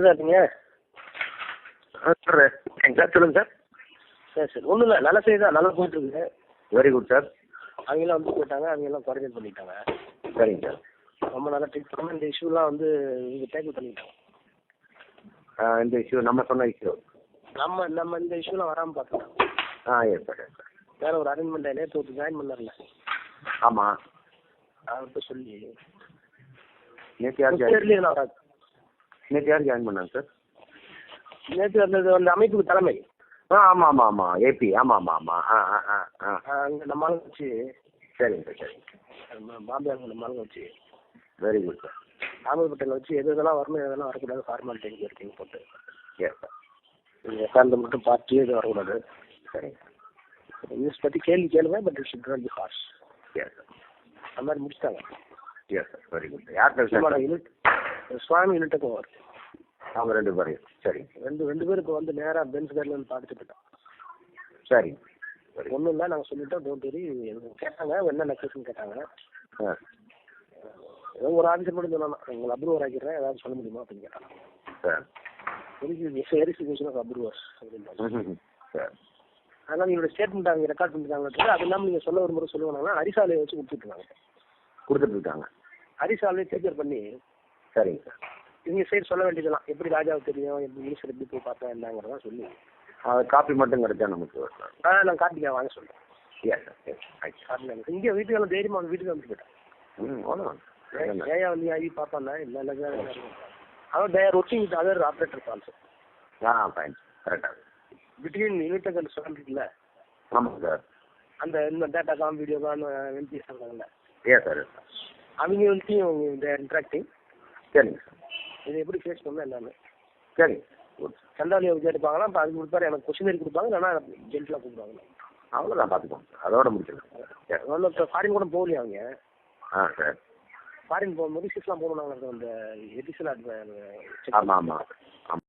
தான் இருக்கீங்க? Sir sir சொல்லுங்கள் சார். சரி சரி, ஒன்றும் இல்லை, நல்ல செய்தி தான், நல்லா போயிட்டுருக்கு. Very good sir. அவங்கெல்லாம் வந்து போயிட்டாங்க, அவங்கெல்லாம் குவாரண்டைன் பண்ணிட்டாங்க. சரிங்க சார். ரொம்ப நல்லா ட்ரீட் பண்ணாமல் இந்த இஷ்யூலாம் வந்து இங்கே டேக்கிள் பண்ணிட்டாங்க. இந்த இஷ்யூ நம்ம சொன்ன இஷ்யூ நம்ம இந்த இஷ்யூலாம் வராமல் பார்த்துட்டோம். Yes sir yes sir. வேறு ஒரு அரேஞ்ச்மெண்ட் நேற்று ஒருத்தர் ஜாயின் பண்ணார்ல. ஆமாம். அவர்கிட்ட சொல்லி நேற்று யார் தெரியல வராது. நேற்று யார் ஜாயின் பண்ணாங்க சார்? நேற்று அந்த அமைப்புக்கு தலைமை. ஆமாம் ஆமாம் ஆமாம் ஏபி. ஆமாம் ஆமாம் ஆமாம். அங்கே நம்ம ஆளுங்க வச்சு. சரிங்க சார் சரிங்க. பாம்பே அங்கே நம்ம ஆளுங்க வச்சு. Very good sir. Ahmed Patel வச்சு எது இதெல்லாம் வரணும் எதெல்லாம் வரக்கூடாது ஃபார்மாலிட்டி இருக்கீங்க போட்டு. Yes sir. நீங்கள் எஃப்ஆர்ல மட்டும் பார்த்து எதுவும் வரக்கூடாது. சரிங்க சார். நியூஸ் பற்றி கேள்வி கேளுங்க, but it should not be harsh. Yes sir. அந்த மாதிரி முடிச்சிட்டாங்க. Yes sir. Very good. யார் பேசுகிறாங்க? யூனிட் சுவாமி யூனிட்டுக்கும் வரும். அவங்க 2 பேரையும். சரி. ரெண்டு பேரும் இப்போ வந்து நேராக பென்ஸ் கார்டில் வந்து பார்த்துட்டு போயிட்டோம். சரி. ஒன்றும் இல்லை, நாங்கள் சொல்லிட்டோம், டோன்ட் வெரி. கேட்டாங்க என்ன நெக்லஸ்ன்னு கேட்டாங்க. ஏதோ ஒரு ஆஃபீஸர் மட்டும் சொன்னாங்க, உங்களை அப்ரூவர் ஆக்கிடுறேன், ஏதாவது சொல்ல முடியுமா அப்படின்னு கேட்டாங்க. சார் வெரிஃபிகேஷன் ஆஃப் அப்ரூவர்ஸ் அப்படின்னு. சார் அதனால் எங்களோட ஸ்டேட்மெண்ட் அவங்க ரெக்கார்ட் பண்ணிட்டாங்க. அது இல்லாமல் நீங்கள் சொல்ல ஒரு முறை சொல்லுவாங்கன்னா அரிசாலையை வச்சு கொடுத்துட்ருக்காங்க. கொடுத்துட்ருக்காங்க. அரிசாலையை டீச்சர் பண்ணி. சரிங்க சார். இவங்க சைடு சொல்ல வேண்டியதெல்லாம் எப்படி ராஜாவுக்கு தெரியும், எப்படி மினிஸ்டர் எப்படி போய் பார்த்தா என்னங்கிறதா சொல்லி. காப்பி மட்டும் கிடைச்சா நமக்கு. நான் காப்பிக்காக வாங்க சொல்கிறேன். Yes sir. காப்பி இங்கே வீட்டுக்கு எல்லாம் தைரியமாக வந்து வீட்டுக்கு வந்து போயிட்டேன். அவ்வளோதான். ஏயா வந்து ஐவி பார்ப்பாங்க இல்லை இல்லை அவன் there working with other operators also. Fine. கரெக்டாக. பிட்வீன் யூனிட் அண்ட் ஸ்டூடெண்ட் இருக்குல்ல. ஆமாம் சார். இந்த data com video com MBS இருக்காங்கல்ல. Yes sir. அவங்க வந்து தேர் இன்ட்ராக்டிங். சரிங்க சார். இதை எப்படி ஃபேஸ் பண்ணால் எல்லாமே. சரிங்க. சண்டாலியை கேட்டுப்பாங்களா, இப்போ அது கொடுப்பாரு, எனக்கு கொஸ்டின் கொடுப்பாங்க, இல்லைன்னா ஜென்டலாக கூப்பிடுவாங்க. அவ்வளோதான், பார்த்துக்கோங்க சார். அதோட முடிச்சிருக்கோம். ஒன்றும் இப்போ ஃபாரின் கூட போகலையா அவங்க? சார். ஃபாரின் போகும்போது சிஸ்லாம் போகணும் நாங்கள் அந்த எடிஷனல். ஆமாம் ஆமாம்.